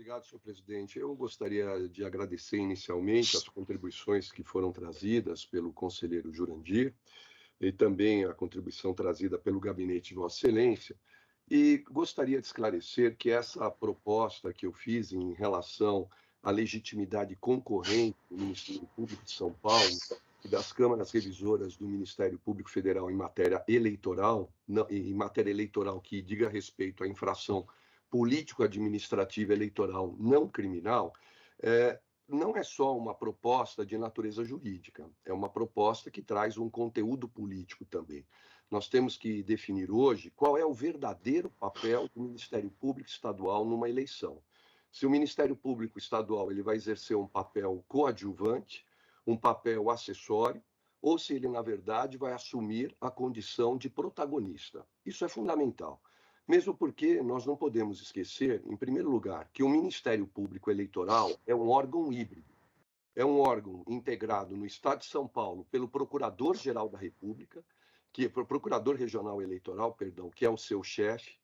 Obrigado, senhor presidente. Eu gostaria de agradecer inicialmente as contribuições que foram trazidas pelo conselheiro Jurandir e também a contribuição trazida pelo gabinete de Vossa Excelência. E gostaria de esclarecer que essa proposta que eu fiz em relação à legitimidade concorrente do Ministério Público de São Paulo e das câmaras revisoras do Ministério Público Federal em matéria eleitoral, que diga respeito à infração político-administrativa eleitoral não criminal, não é só uma proposta de natureza jurídica, é uma proposta que traz um conteúdo político também. Nós temos que definir hoje qual é o verdadeiro papel do Ministério Público Estadual numa eleição. Se o Ministério Público Estadual ele vai exercer um papel coadjuvante, um papel acessório, ou se ele, na verdade, vai assumir a condição de protagonista. Isso é fundamental. Mesmo porque nós não podemos esquecer, em primeiro lugar, que o Ministério Público Eleitoral é um órgão híbrido. É um órgão integrado no Estado de São Paulo pelo Procurador-Geral da República, Procurador Regional Eleitoral, perdão, que é o seu chefe,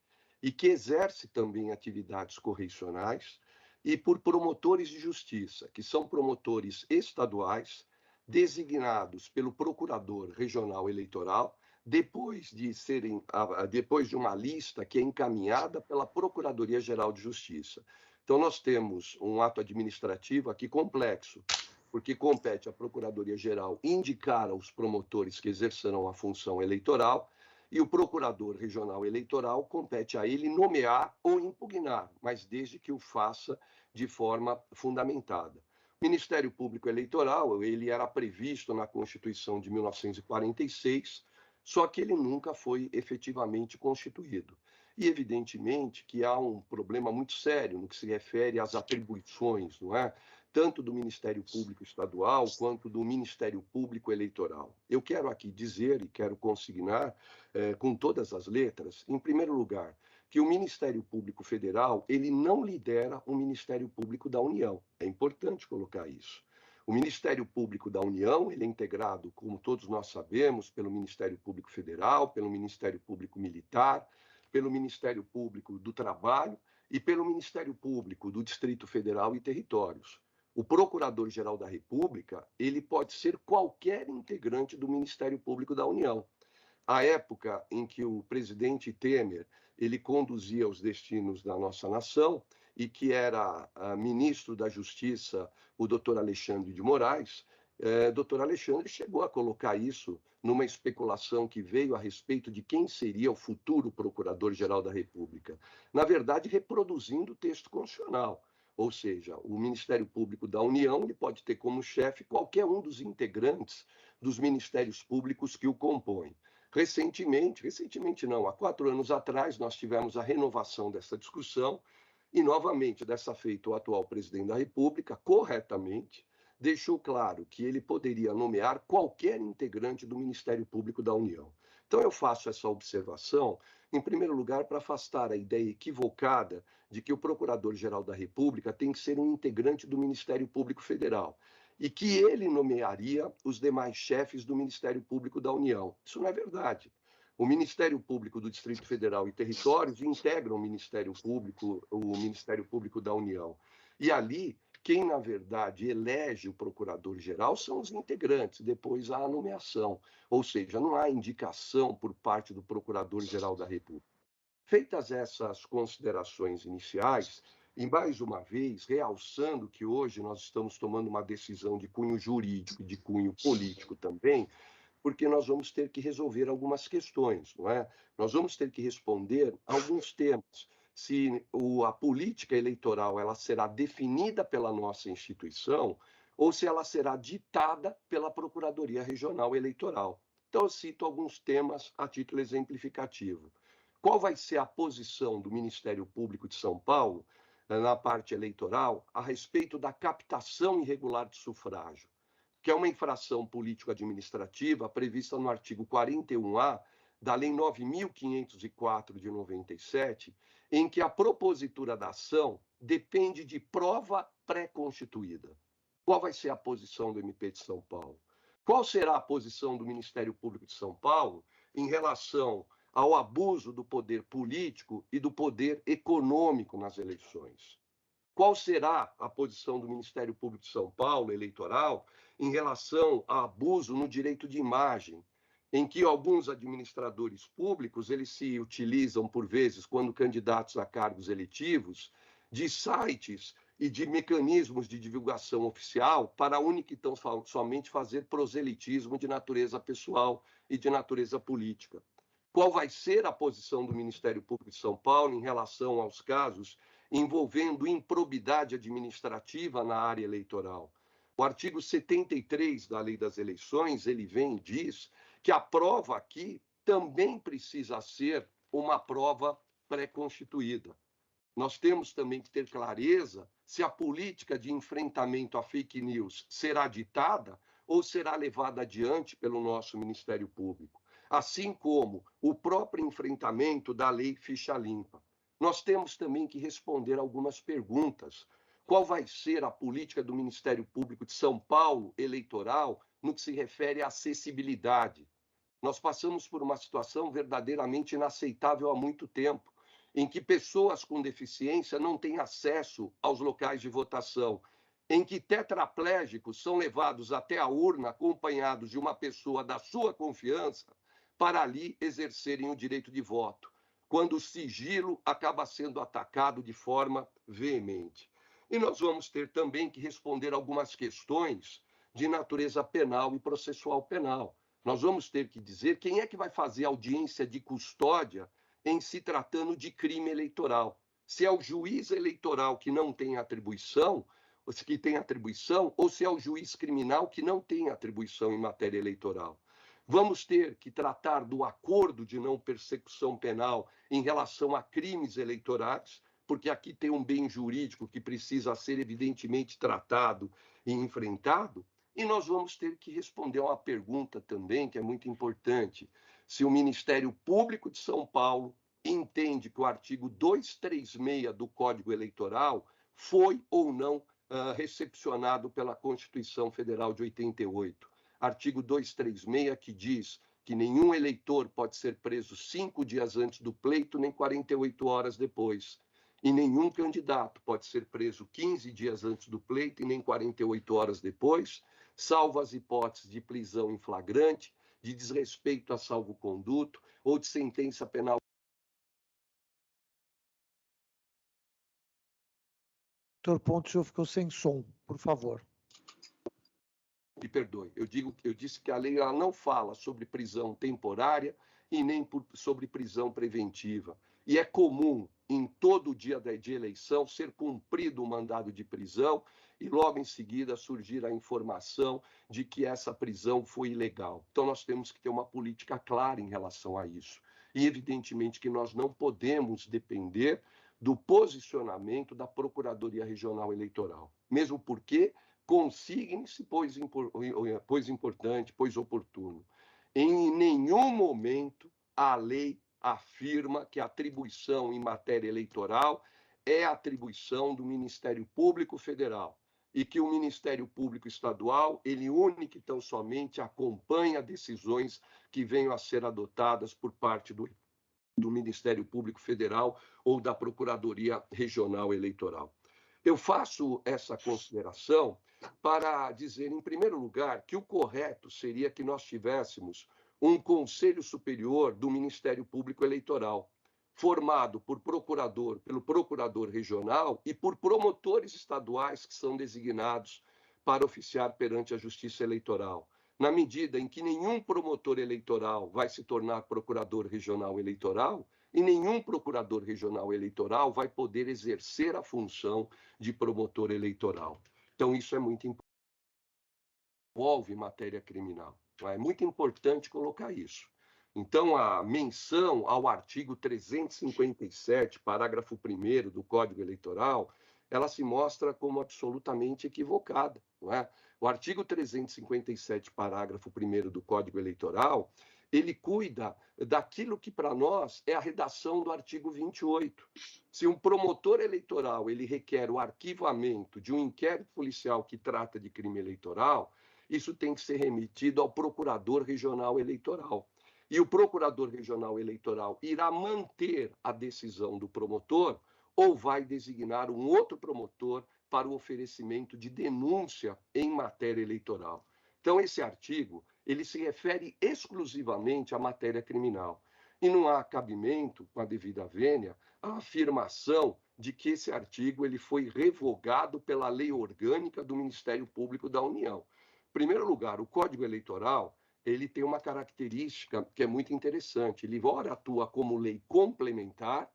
e que exerce também atividades correicionais, e por promotores de justiça, que são promotores estaduais, designados pelo Procurador Regional Eleitoral, depois de uma lista que é encaminhada pela Procuradoria-Geral de Justiça. Então, nós temos um ato administrativo aqui complexo, porque compete à Procuradoria-Geral indicar aos promotores que exercerão a função eleitoral, e o Procurador Regional Eleitoral compete a ele nomear ou impugnar, mas desde que o faça de forma fundamentada. O Ministério Público Eleitoral, ele era previsto na Constituição de 1946, só que ele nunca foi efetivamente constituído. E, evidentemente, que há um problema muito sério no que se refere às atribuições, não é? Tanto do Ministério Público Estadual quanto do Ministério Público Eleitoral. Eu quero aqui dizer e quero consignar com todas as letras, em primeiro lugar, que o Ministério Público Federal ele não lidera o Ministério Público da União. É importante colocar isso. O Ministério Público da União ele é integrado, como todos nós sabemos, pelo Ministério Público Federal, pelo Ministério Público Militar, pelo Ministério Público do Trabalho e pelo Ministério Público do Distrito Federal e Territórios. O Procurador-Geral da República ele pode ser qualquer integrante do Ministério Público da União. A época em que o presidente Temer ele conduzia os destinos da nossa nação e que era ministro da Justiça, o doutor Alexandre de Moraes, doutor Alexandre chegou a colocar isso numa especulação que veio a respeito de quem seria o futuro Procurador-Geral da República. Na verdade, reproduzindo o texto constitucional. Ou seja, o Ministério Público da União ele pode ter como chefe qualquer um dos integrantes dos ministérios públicos que o compõem. Recentemente não, há 4 anos atrás, nós tivemos a renovação dessa discussão e, novamente, dessa feita, o atual presidente da República, corretamente, deixou claro que ele poderia nomear qualquer integrante do Ministério Público da União. Então, eu faço essa observação, em primeiro lugar, para afastar a ideia equivocada de que o Procurador-Geral da República tem que ser um integrante do Ministério Público Federal e que ele nomearia os demais chefes do Ministério Público da União. Isso não é verdade. O Ministério Público do Distrito Federal e Territórios integram o Ministério Público da União. E ali, quem, na verdade, elege o procurador-geral são os integrantes, depois há a nomeação. Ou seja, não há indicação por parte do Procurador-Geral da República. Feitas essas considerações iniciais, e mais uma vez, realçando que hoje nós estamos tomando uma decisão de cunho jurídico e de cunho político também, porque nós vamos ter que resolver algumas questões, não é? Nós vamos ter que responder alguns temas. Se a política eleitoral ela será definida pela nossa instituição ou se ela será ditada pela Procuradoria Regional Eleitoral. Então, eu cito alguns temas a título exemplificativo. Qual vai ser a posição do Ministério Público de São Paulo na parte eleitoral a respeito da captação irregular de sufrágio, que é uma infração político-administrativa prevista no artigo 41A da Lei 9.504 de 97, em que a propositura da ação depende de prova pré-constituída. Qual vai ser a posição do MP de São Paulo? Qual será a posição do Ministério Público de São Paulo em relação ao abuso do poder político e do poder econômico nas eleições? qual será a posição do Ministério Público de São Paulo, eleitoral, em relação a abuso no direito de imagem, em que alguns administradores públicos eles se utilizam, por vezes, quando candidatos a cargos eletivos, de sites e de mecanismos de divulgação oficial para única e tão somente fazer proselitismo de natureza pessoal e de natureza política. Qual vai ser a posição do Ministério Público de São Paulo em relação aos casos envolvendo improbidade administrativa na área eleitoral? O artigo 73 da Lei das Eleições, ele vem e diz que a prova aqui também precisa ser uma prova pré-constituída. Nós temos também que ter clareza se a política de enfrentamento à fake news será ditada ou será levada adiante pelo nosso Ministério Público, assim como o próprio enfrentamento da lei ficha limpa. Nós temos também que responder algumas perguntas. Qual vai ser a política do Ministério Público de São Paulo eleitoral no que se refere à acessibilidade? Nós passamos por uma situação verdadeiramente inaceitável há muito tempo, em que pessoas com deficiência não têm acesso aos locais de votação, em que tetraplégicos são levados até a urna acompanhados de uma pessoa da sua confiança para ali exercerem o direito de voto, quando o sigilo acaba sendo atacado de forma veemente. E nós vamos ter também que responder algumas questões de natureza penal e processual penal. Nós vamos ter que dizer quem é que vai fazer audiência de custódia em se tratando de crime eleitoral. Se é o juiz eleitoral que não tem atribuição, ou se é o juiz criminal que não tem atribuição em matéria eleitoral. Vamos ter que tratar do acordo de não persecução penal em relação a crimes eleitorais, porque aqui tem um bem jurídico que precisa ser evidentemente tratado e enfrentado, e nós vamos ter que responder a uma pergunta também que é muito importante. Se o Ministério Público de São Paulo entende que o artigo 236 do Código Eleitoral foi ou não recepcionado pela Constituição Federal de 88. Artigo 236, que diz que nenhum eleitor pode ser preso 5 dias antes do pleito, nem 48 horas depois. E nenhum candidato pode ser preso 15 dias antes do pleito e nem 48 horas depois, salvo as hipóteses de prisão em flagrante, de desrespeito a salvo-conduto ou de sentença penal. Doutor Pontes, o senhor ficou sem som, por favor. Me perdoe, eu disse que a lei ela não fala sobre prisão temporária e nem sobre prisão preventiva. E é comum, em todo dia de eleição, ser cumprido o mandado de prisão e logo em seguida surgir a informação de que essa prisão foi ilegal. Então nós temos que ter uma política clara em relação a isso. E evidentemente que nós não podemos depender do posicionamento da Procuradoria Regional Eleitoral, mesmo porque consigne-se, pois importante, pois oportuno. Em nenhum momento a lei afirma que a atribuição em matéria eleitoral é atribuição do Ministério Público Federal e que o Ministério Público Estadual, ele único e tão somente acompanha decisões que venham a ser adotadas por parte do Ministério Público Federal ou da Procuradoria Regional Eleitoral. Eu faço essa consideração para dizer, em primeiro lugar, que o correto seria que nós tivéssemos um Conselho Superior do Ministério Público Eleitoral, formado pelo procurador regional e por promotores estaduais que são designados para oficiar perante a Justiça Eleitoral. Na medida em que nenhum promotor eleitoral vai se tornar procurador regional eleitoral, e nenhum procurador regional eleitoral vai poder exercer a função de promotor eleitoral. Então, isso é muito importante. Envolve matéria criminal. É muito importante colocar isso. Então, a menção ao artigo 357, parágrafo 1º do Código Eleitoral, ela se mostra como absolutamente equivocada, não é? O artigo 357, parágrafo 1º do Código Eleitoral, ele cuida daquilo que para nós é a redação do artigo 28. Se um promotor eleitoral ele requer o arquivamento de um inquérito policial que trata de crime eleitoral, isso tem que ser remetido ao procurador regional eleitoral. E o procurador regional eleitoral irá manter a decisão do promotor ou vai designar um outro promotor para o oferecimento de denúncia em matéria eleitoral. Então, esse artigo, ele se refere exclusivamente à matéria criminal. E não há cabimento, com a devida vênia, a afirmação de que esse artigo ele foi revogado pela lei orgânica do Ministério Público da União. Em primeiro lugar, o Código Eleitoral ele tem uma característica que é muito interessante. Ele ora atua como lei complementar,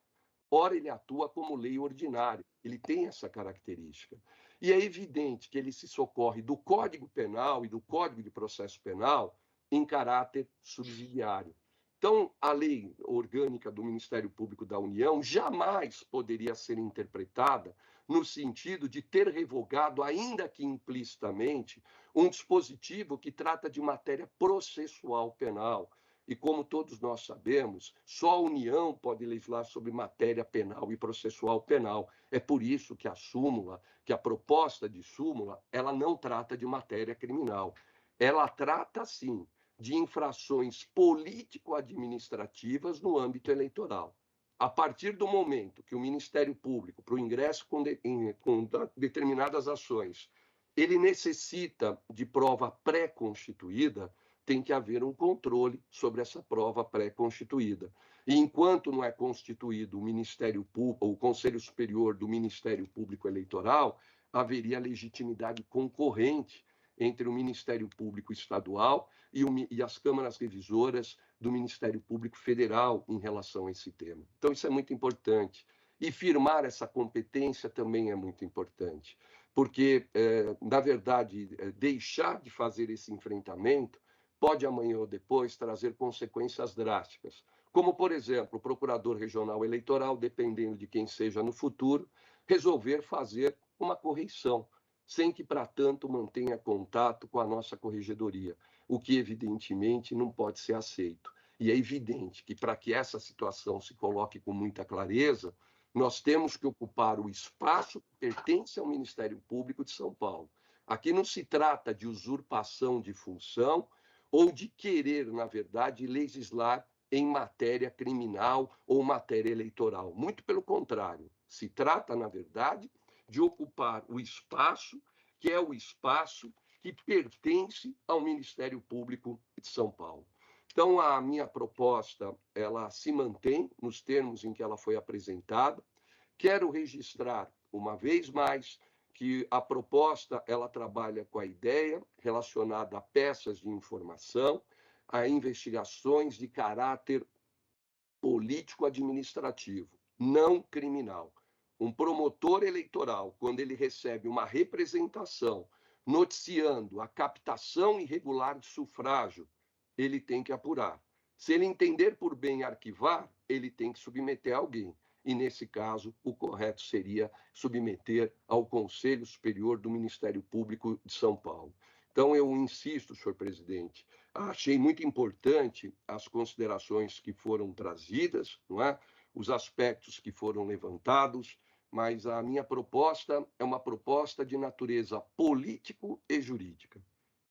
ora ele atua como lei ordinária. Ele tem essa característica. E é evidente que ele se socorre do Código Penal e do Código de Processo Penal em caráter subsidiário. Então, a lei orgânica do Ministério Público da União jamais poderia ser interpretada no sentido de ter revogado, ainda que implicitamente, um dispositivo que trata de matéria processual penal. E como todos nós sabemos, só a União pode legislar sobre matéria penal e processual penal. É por isso que a súmula, que a proposta de súmula, ela não trata de matéria criminal. Ela trata, sim, de infrações político-administrativas no âmbito eleitoral. A partir do momento que o Ministério Público, para o ingresso com determinadas ações, ele necessita de prova pré-constituída, tem que haver um controle sobre essa prova pré-constituída. E enquanto não é constituído o Ministério Público, o Conselho Superior do Ministério Público Eleitoral, haveria legitimidade concorrente entre o Ministério Público Estadual e as câmaras revisoras do Ministério Público Federal em relação a esse tema. Então, isso é muito importante. E firmar essa competência também é muito importante, porque, na verdade, deixar de fazer esse enfrentamento pode amanhã ou depois trazer consequências drásticas, como, por exemplo, o procurador regional eleitoral, dependendo de quem seja no futuro, resolver fazer uma correição, sem que, para tanto, mantenha contato com a nossa corregedoria, o que, evidentemente, não pode ser aceito. E é evidente que, para que essa situação se coloque com muita clareza, nós temos que ocupar o espaço que pertence ao Ministério Público de São Paulo. Aqui não se trata de usurpação de função ou de querer, na verdade, legislar em matéria criminal ou matéria eleitoral. Muito pelo contrário, se trata, na verdade, de ocupar o espaço que é o espaço que pertence ao Ministério Público de São Paulo. Então, a minha proposta, ela se mantém nos termos em que ela foi apresentada. Quero registrar, uma vez mais, que a proposta, ela trabalha com a ideia relacionada a peças de informação, a investigações de caráter político-administrativo, não criminal. Um promotor eleitoral, quando ele recebe uma representação noticiando a captação irregular de sufrágio, ele tem que apurar. Se ele entender por bem arquivar, ele tem que submeter alguém. E, nesse caso, o correto seria submeter ao Conselho Superior do Ministério Público de São Paulo. Então, eu insisto, senhor presidente, achei muito importante as considerações que foram trazidas, não é? Os aspectos que foram levantados, mas a minha proposta é uma proposta de natureza político e jurídica.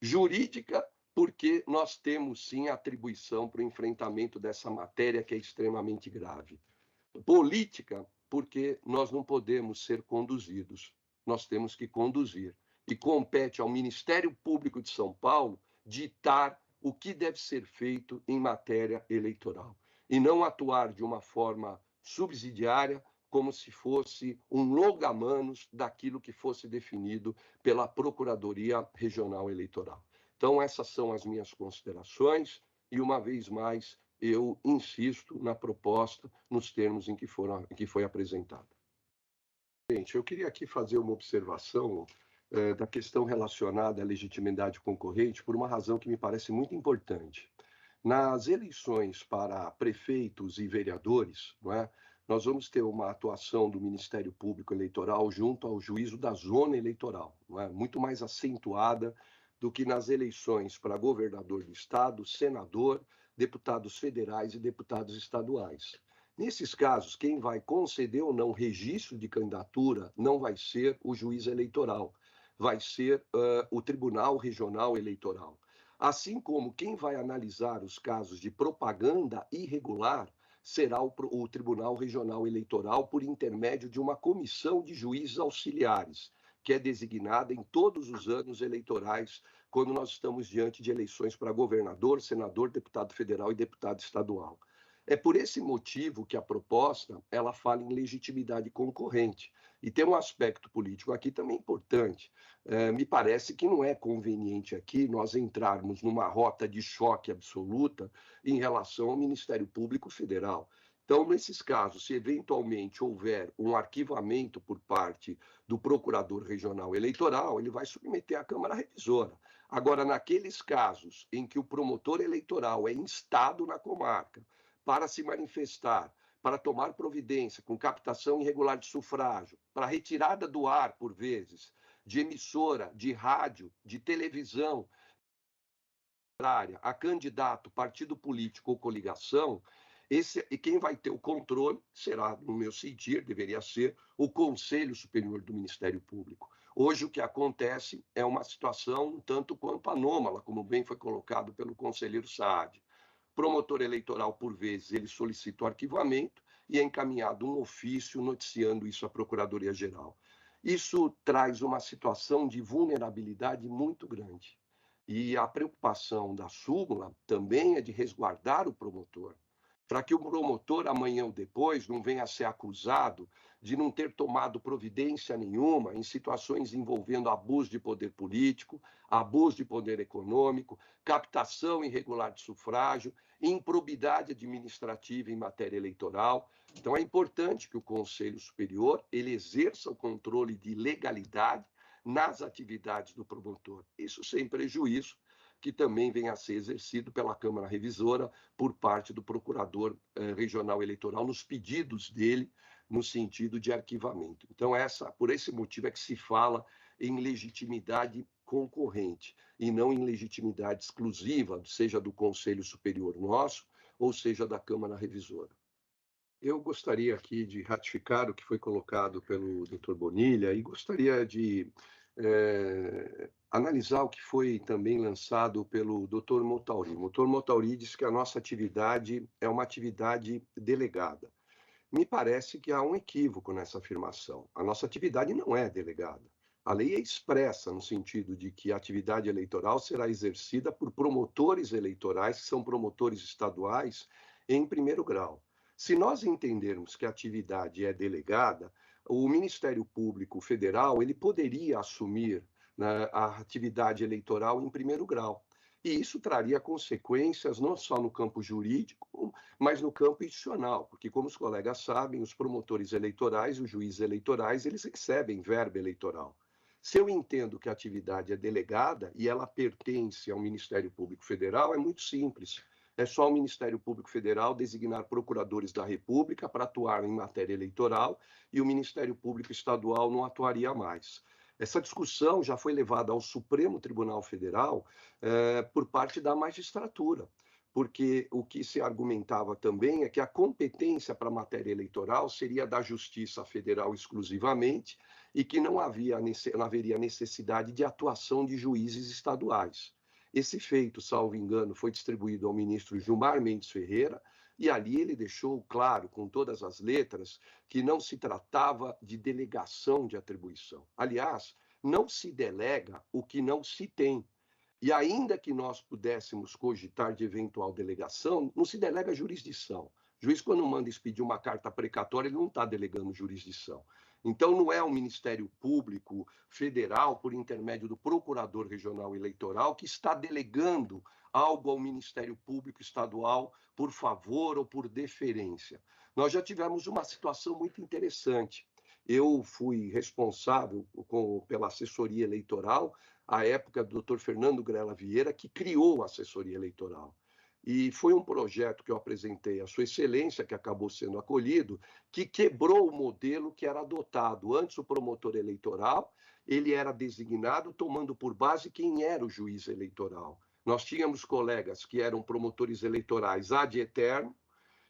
Jurídica, porque nós temos, sim, atribuição para o enfrentamento dessa matéria que é extremamente grave. Política, porque nós não podemos ser conduzidos, nós temos que conduzir. E compete ao Ministério Público de São Paulo ditar o que deve ser feito em matéria eleitoral, e não atuar de uma forma subsidiária, como se fosse um longa-manos daquilo que fosse definido pela Procuradoria Regional Eleitoral. Então, essas são as minhas considerações, e, uma vez mais, eu insisto na proposta, nos termos em que foi apresentada. Gente, eu queria aqui fazer uma observação da questão relacionada à legitimidade concorrente por uma razão que me parece muito importante. Nas eleições para prefeitos e vereadores, não é, nós vamos ter uma atuação do Ministério Público Eleitoral junto ao juízo da zona eleitoral, não é, muito mais acentuada do que nas eleições para governador do estado, senador, deputados federais e deputados estaduais. Nesses casos, quem vai conceder ou não registro de candidatura não vai ser o juiz eleitoral, vai ser o Tribunal Regional Eleitoral. Assim como quem vai analisar os casos de propaganda irregular será o Tribunal Regional Eleitoral por intermédio de uma comissão de juízes auxiliares, que é designada em todos os anos eleitorais, quando nós estamos diante de eleições para governador, senador, deputado federal e deputado estadual. É por esse motivo que a proposta ela fala em legitimidade concorrente. E tem um aspecto político aqui também importante. Me parece que não é conveniente aqui nós entrarmos numa rota de choque absoluta em relação ao Ministério Público Federal. Então, nesses casos, se eventualmente houver um arquivamento por parte do Procurador Regional Eleitoral, ele vai submeter à Câmara Revisora. Agora, naqueles casos em que o promotor eleitoral é instado na comarca para se manifestar, para tomar providência com captação irregular de sufrágio, para retirada do ar, por vezes, de emissora, de rádio, de televisão, a candidato, partido político ou coligação, e quem vai ter o controle será, no meu sentir, deveria ser o Conselho Superior do Ministério Público. Hoje o que acontece é uma situação um tanto quanto anômala, como bem foi colocado pelo conselheiro Saad. Promotor eleitoral, por vezes, ele solicita o arquivamento e é encaminhado um ofício noticiando isso à Procuradoria-Geral. Isso traz uma situação de vulnerabilidade muito grande. E a preocupação da súmula também é de resguardar o promotor, para que o promotor, amanhã ou depois, não venha a ser acusado de não ter tomado providência nenhuma em situações envolvendo abuso de poder político, abuso de poder econômico, captação irregular de sufrágio, improbidade administrativa em matéria eleitoral. Então, é importante que o Conselho Superior ele exerça o controle de legalidade nas atividades do promotor, isso sem prejuízo que também venha a ser exercido pela Câmara Revisora por parte do Procurador Regional Eleitoral nos pedidos dele no sentido de arquivamento. Então, por esse motivo é que se fala em legitimidade concorrente e não em legitimidade exclusiva, seja do Conselho Superior nosso ou seja da Câmara Revisora. Eu gostaria aqui de ratificar o que foi colocado pelo Dr. Bonilha e gostaria de analisar o que foi também lançado pelo Dr. Motauri. O Dr. Motauri disse que a nossa atividade é uma atividade delegada. Me parece que há um equívoco nessa afirmação. A nossa atividade não é delegada. A lei é expressa no sentido de que a atividade eleitoral será exercida por promotores eleitorais, que são promotores estaduais, em primeiro grau. Se nós entendermos que a atividade é delegada, o Ministério Público Federal ele poderia assumir, né, a atividade eleitoral em primeiro grau. E isso traria consequências não só no campo jurídico, mas no campo institucional, porque, como os colegas sabem, os promotores eleitorais, os juízes eleitorais, eles recebem verba eleitoral. Se eu entendo que a atividade é delegada e ela pertence ao Ministério Público Federal, é muito simples. É só o Ministério Público Federal designar procuradores da República para atuar em matéria eleitoral e o Ministério Público Estadual não atuaria mais. Essa discussão já foi levada ao Supremo Tribunal Federal por parte da magistratura, porque o que se argumentava também é que a competência para a matéria eleitoral seria da Justiça Federal exclusivamente e que não haveria necessidade de atuação de juízes estaduais. Esse feito, salvo engano, foi distribuído ao ministro Gilmar Mendes Ferreira, e ali ele deixou claro, com todas as letras, que não se tratava de delegação de atribuição. Aliás, não se delega o que não se tem. E ainda que nós pudéssemos cogitar de eventual delegação, não se delega jurisdição. O juiz, quando manda expedir uma carta precatória, ele não está delegando jurisdição. Então, não é o Ministério Público Federal, por intermédio do Procurador Regional Eleitoral, que está delegando algo ao Ministério Público Estadual por favor ou por deferência. Nós já tivemos uma situação muito interessante. Eu fui responsável pela assessoria eleitoral à época do Dr. Fernando Grela Vieira, que criou a assessoria eleitoral. E foi um projeto que eu apresentei à Sua Excelência, que acabou sendo acolhido, que quebrou o modelo que era adotado. Antes, o promotor eleitoral, ele era designado tomando por base quem era o juiz eleitoral. Nós tínhamos colegas que eram promotores eleitorais ad eterno,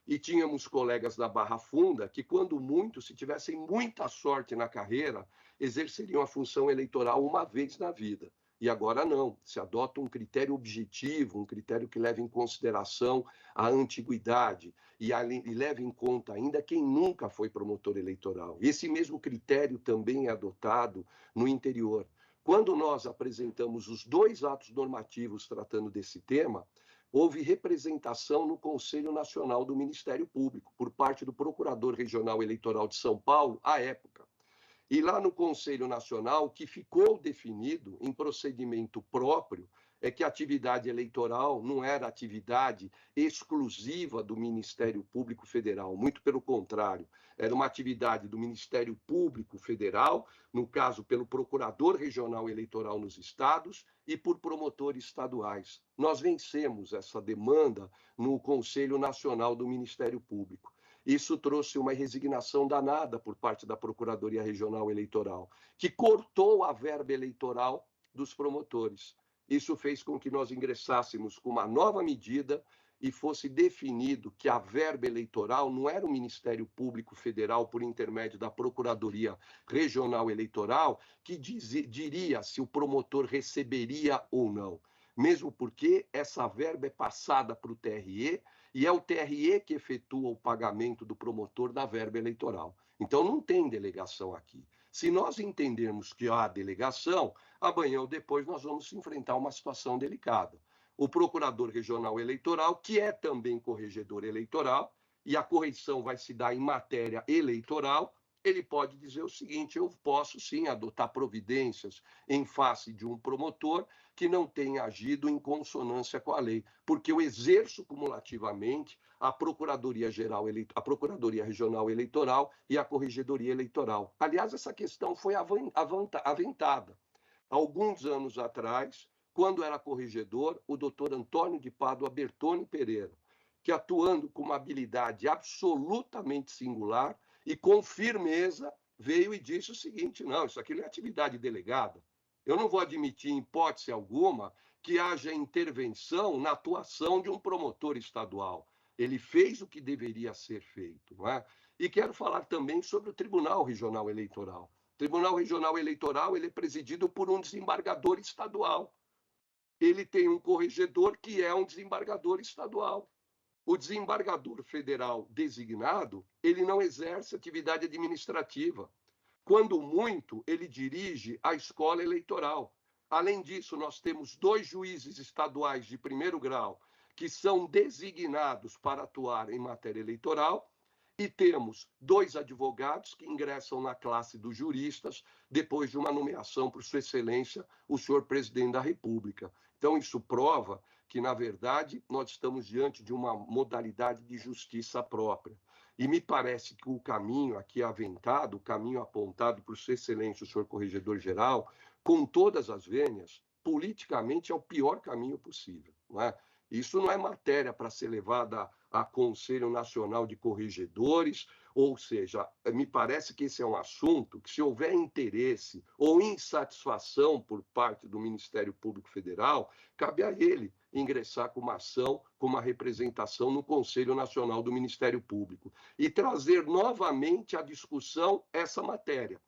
e tínhamos colegas da Barra Funda que, quando muito, se tivessem muita sorte na carreira, exerceriam a função eleitoral uma vez na vida. E agora não, se adota um critério objetivo, um critério que leva em consideração a antiguidade e leva em conta ainda quem nunca foi promotor eleitoral. Esse mesmo critério também é adotado no interior. Quando nós apresentamos os 2 atos normativos tratando desse tema, houve representação no Conselho Nacional do Ministério Público, por parte do Procurador Regional Eleitoral de São Paulo, à época. E lá no Conselho Nacional, o que ficou definido em procedimento próprio é que a atividade eleitoral não era atividade exclusiva do Ministério Público Federal, muito pelo contrário, era uma atividade do Ministério Público Federal, no caso pelo Procurador Regional Eleitoral nos estados e por promotores estaduais. Nós vencemos essa demanda no Conselho Nacional do Ministério Público. Isso trouxe uma resignação danada por parte da Procuradoria Regional Eleitoral, que cortou a verba eleitoral dos promotores. Isso fez com que nós ingressássemos com uma nova medida e fosse definido que a verba eleitoral não era o Ministério Público Federal, por intermédio da Procuradoria Regional Eleitoral, que diria se o promotor receberia ou não. Mesmo porque essa verba é passada para o TRE, e é o TRE que efetua o pagamento do promotor da verba eleitoral. Então, não tem delegação aqui. Se nós entendermos que há delegação, amanhã ou depois nós vamos enfrentar uma situação delicada. O Procurador Regional Eleitoral, que é também corregedor eleitoral, e a correção vai se dar em matéria eleitoral, ele pode dizer o seguinte: eu posso sim adotar providências em face de um promotor que não tenha agido em consonância com a lei, porque eu exerço cumulativamente a Procuradoria Regional Eleitoral e a Corregedoria Eleitoral. Aliás, essa questão foi aventada. Alguns anos atrás, quando era corregedor, o doutor Antônio de Pádua Bertoni Pereira, que atuando com uma habilidade absolutamente singular e com firmeza, veio e disse o seguinte: não, isso aqui não é atividade delegada. Eu não vou admitir, em hipótese alguma, que haja intervenção na atuação de um promotor estadual. Ele fez o que deveria ser feito, não é? E quero falar também sobre o Tribunal Regional Eleitoral. O Tribunal Regional Eleitoral ele é presidido por um desembargador estadual. Ele tem um corregedor que é um desembargador estadual. O desembargador federal designado, ele não exerce atividade administrativa. Quando muito, ele dirige a escola eleitoral. Além disso, nós temos 2 juízes estaduais de primeiro grau que são designados para atuar em matéria eleitoral e temos 2 advogados que ingressam na classe dos juristas depois de uma nomeação por Sua Excelência, o senhor Presidente da República. Então, isso prova que, na verdade, nós estamos diante de uma modalidade de justiça própria. E me parece que o caminho aqui aventado, o caminho apontado por Sua Excelência, o senhor Corregedor-Geral, com todas as vênias, politicamente é o pior caminho possível, não é? Isso não é matéria para ser levada a Conselho Nacional de Corregedores, ou seja, me parece que esse é um assunto que, se houver interesse ou insatisfação por parte do Ministério Público Federal, cabe a ele ingressar com uma ação, com uma representação no Conselho Nacional do Ministério Público e trazer novamente à discussão essa matéria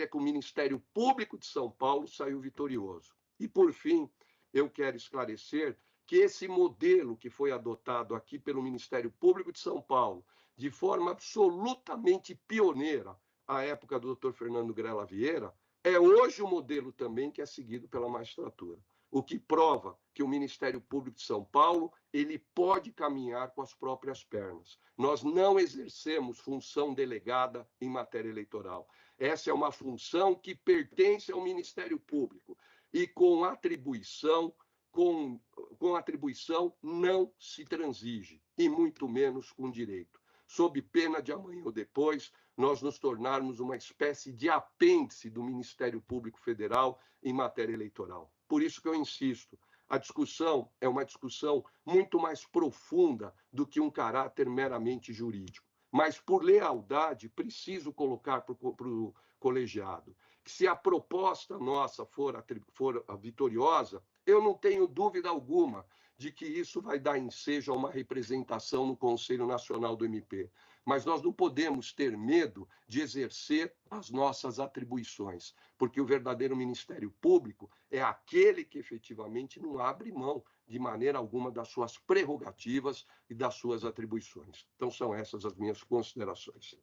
que o Ministério Público de São Paulo saiu vitorioso. E, por fim, eu quero esclarecer que esse modelo que foi adotado aqui pelo Ministério Público de São Paulo, de forma absolutamente pioneira, à época do Dr. Fernando Grela Vieira, é hoje o modelo também que é seguido pela magistratura. O que prova que o Ministério Público de São Paulo ele pode caminhar com as próprias pernas. Nós não exercemos função delegada em matéria eleitoral. Essa é uma função que pertence ao Ministério Público e com atribuição não se transige, e muito menos com direito, sob pena de amanhã ou depois nós nos tornarmos uma espécie de apêndice do Ministério Público Federal em matéria eleitoral. Por isso que eu insisto, a discussão é uma discussão muito mais profunda do que um caráter meramente jurídico. Mas, por lealdade, preciso colocar para o colegiado que, se a proposta nossa for vitoriosa, eu não tenho dúvida alguma de que isso vai dar ensejo a uma representação no Conselho Nacional do MP. mas nós não podemos ter medo de exercer as nossas atribuições, porque o verdadeiro Ministério Público é aquele que efetivamente não abre mão de maneira alguma das suas prerrogativas e das suas atribuições. Então, são essas as minhas considerações.